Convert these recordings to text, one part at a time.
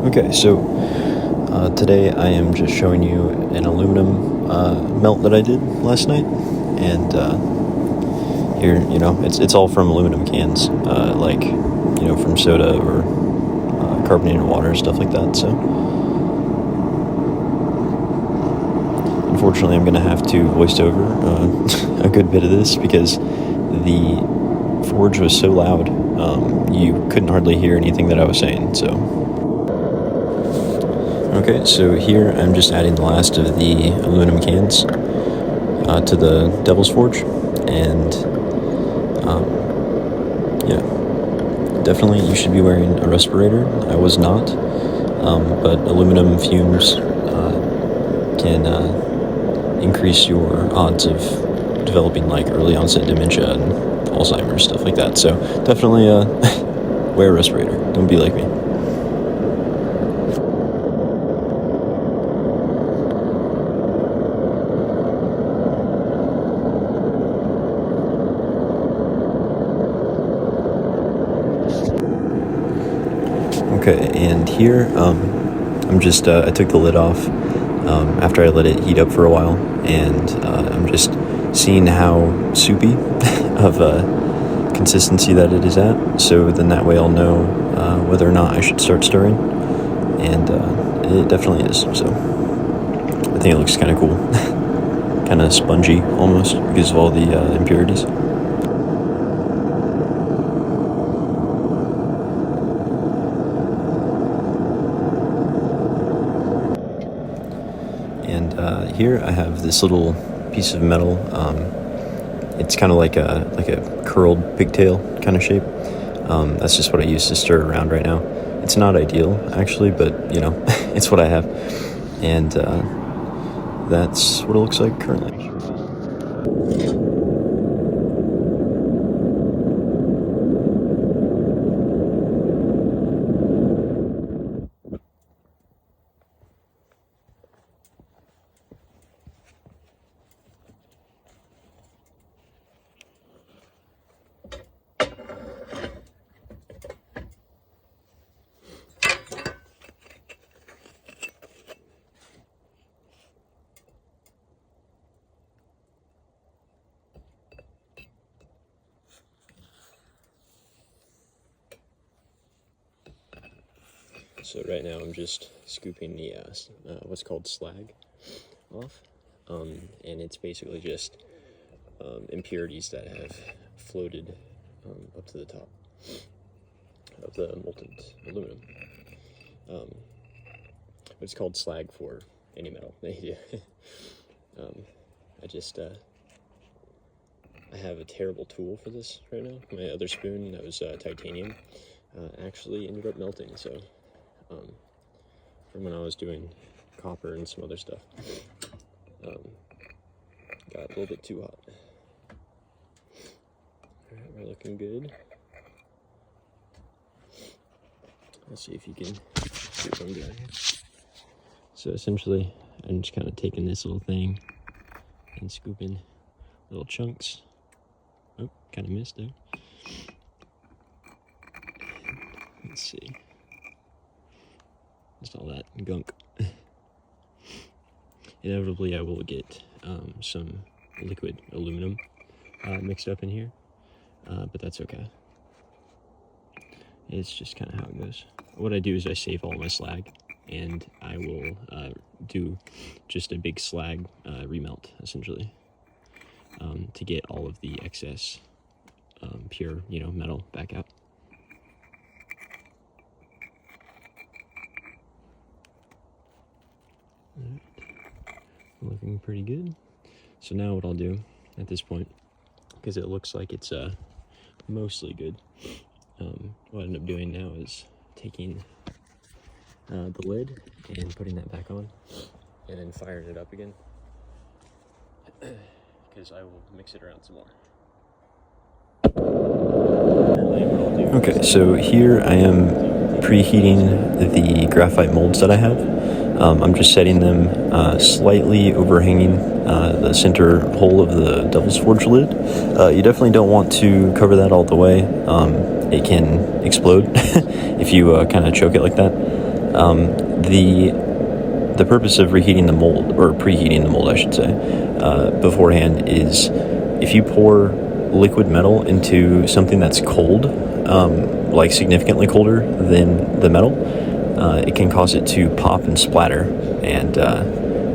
Okay, so today I am just showing you an aluminum melt that I did last night, and here, it's all from aluminum cans, from soda or carbonated water, stuff like that. So, unfortunately, I'm going to have to voice over a good bit of this because the forge was so loud, you couldn't hardly hear anything that I was saying, so... Okay, so here I'm just adding the last of the aluminum cans to the Devil's Forge, and definitely you should be wearing a respirator. I was not, but aluminum fumes can increase your odds of developing like early onset dementia and Alzheimer's, stuff like that. So definitely wear a respirator. Don't be like me. Okay, and here, I'm just, I took the lid off after I let it heat up for a while, and I'm just seeing how soupy of a consistency that it is at, so then that way I'll know whether or not I should start stirring, and it definitely is, so I think it looks kind of cool, kind of spongy almost, because of all the impurities. And here I have this little piece of metal. It's kind of like a curled pigtail kind of shape. That's just what I use to stir it around right now. It's not ideal, actually, but, it's what I have. And that's what it looks like currently. So right now I'm just scooping the what's called slag off, and it's basically just impurities that have floated up to the top of the molten aluminum. It's called slag for any metal. I have a terrible tool for this right now. My other spoon, that was titanium, actually ended up melting, so from when I was doing copper and some other stuff, got a little bit too hot. Alright, we're looking good. Let's see if you can see what I'm doing here. So essentially, I'm just kind of taking this little thing and scooping little chunks. Oh, kind of missed there. Let's see. Just all that gunk. Inevitably, I will get some liquid aluminum mixed up in here, but that's okay. It's just kind of how it goes. What I do is I save all my slag, and I will do just a big slag remelt, essentially, to get all of the excess pure, metal back out. Alright. Looking pretty good. So now what I'll do at this point, because it looks like it's mostly good, what I end up doing now is taking the lid and putting that back on, and then firing it up again, because I will mix it around some more. Okay, so here I am preheating the graphite molds that I have. I'm just setting them slightly overhanging the center hole of the Devil's Forge lid. You definitely don't want to cover that all the way. It can explode if you kind of choke it like that. The purpose of reheating the mold, or preheating the mold, I should say, beforehand is if you pour liquid metal into something that's cold, like significantly colder than the metal, it can cause it to pop and splatter, and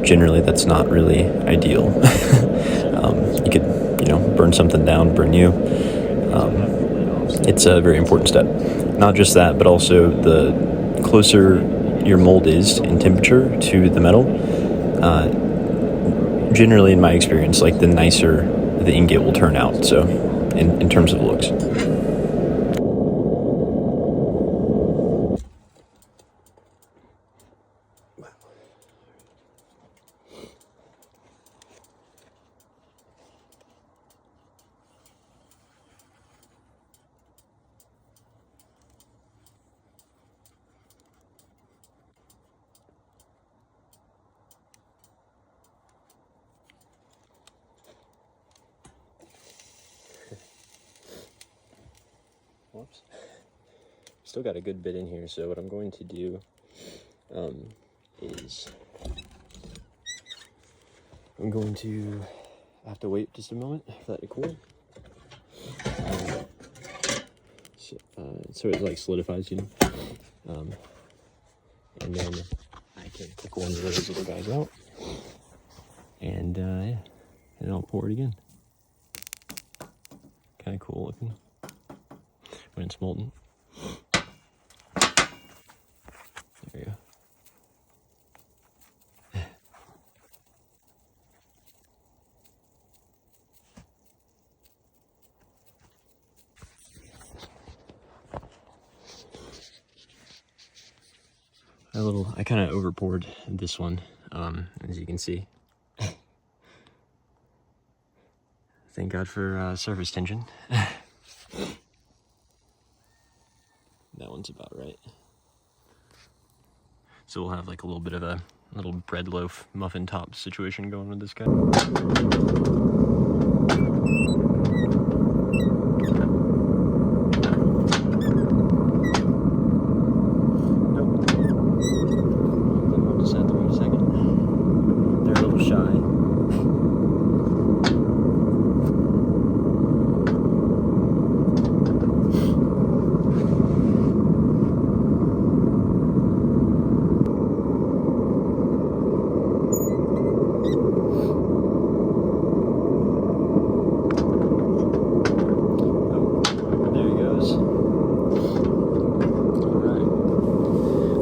generally that's not really ideal. You could, burn something down, burn you. It's a very important step. Not just that, but also the closer your mold is in temperature to the metal, generally in my experience, like the nicer the ingot will turn out, so in terms of looks. Whoops. Still got a good bit in here, so what I'm going to do is I'm going to have to wait just a moment for that to cool. So it like solidifies, and then I can pick one of those little guys out, and yeah, and I'll pour it again. Kind of cool looking when it's molten. There you go. I kind of over poured this one, as you can see. Thank God for surface tension. That one's about right. So we'll have like a little bit of a little bread loaf muffin top situation going with this guy.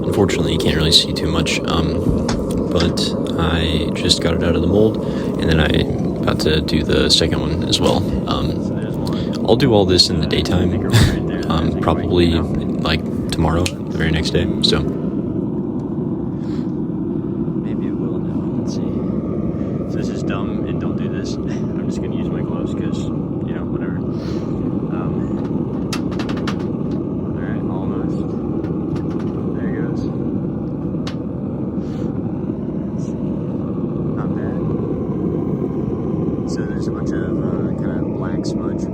Unfortunately, you can't really see too much, but I just got it out of the mold, and then I'm about to do the second one as well. I'll do all this in the daytime, probably like tomorrow, the very next day, so. Maybe it will now, let's see. So this is dumb, and don't do this. I'm just gonna use my gloves, because, whatever. Alright, almost. There it goes. Not bad. So there's a bunch of kind of black smudge.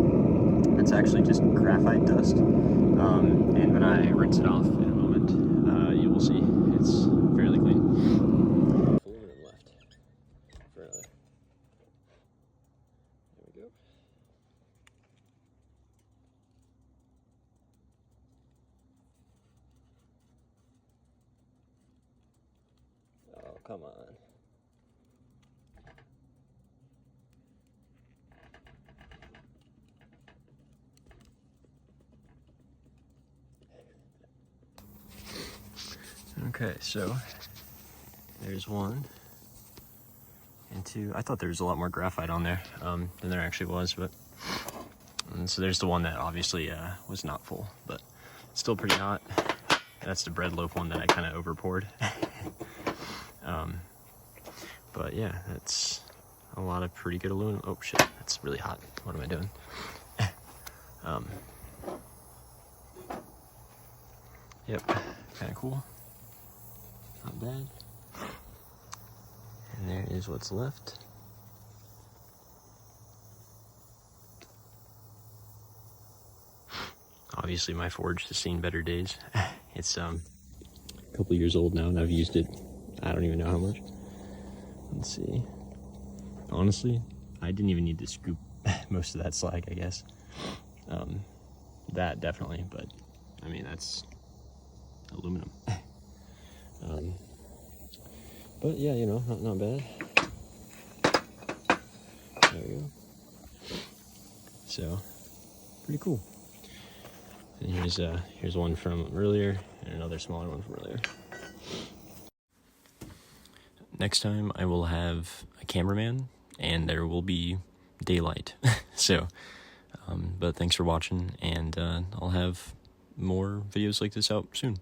That's actually just graphite dust. And when I rinse it off in a moment, you will see it's fairly clean. Aluminum left for another. There we go. Oh, come on. Okay, so there's one and two. I thought there was a lot more graphite on there than there actually was, but and so there's the one that obviously was not full, but still pretty hot. That's the bread loaf one that I kind of over poured. But yeah, that's a lot of pretty good aluminum. Oh shit, that's really hot. What am I doing? Yep, kind of cool. Not bad. And there is what's left. Obviously my forge has seen better days. It's a couple years old now, and I've used it, I don't even know how much. Let's see. Honestly, I didn't even need to scoop most of that slag, I guess. That definitely, but I mean, that's aluminum. But yeah, you know, not bad. There we go. So, pretty cool. And here's one from earlier, and another smaller one from earlier. Next time I will have a cameraman, and there will be daylight. So, but thanks for watching, and I'll have more videos like this out soon.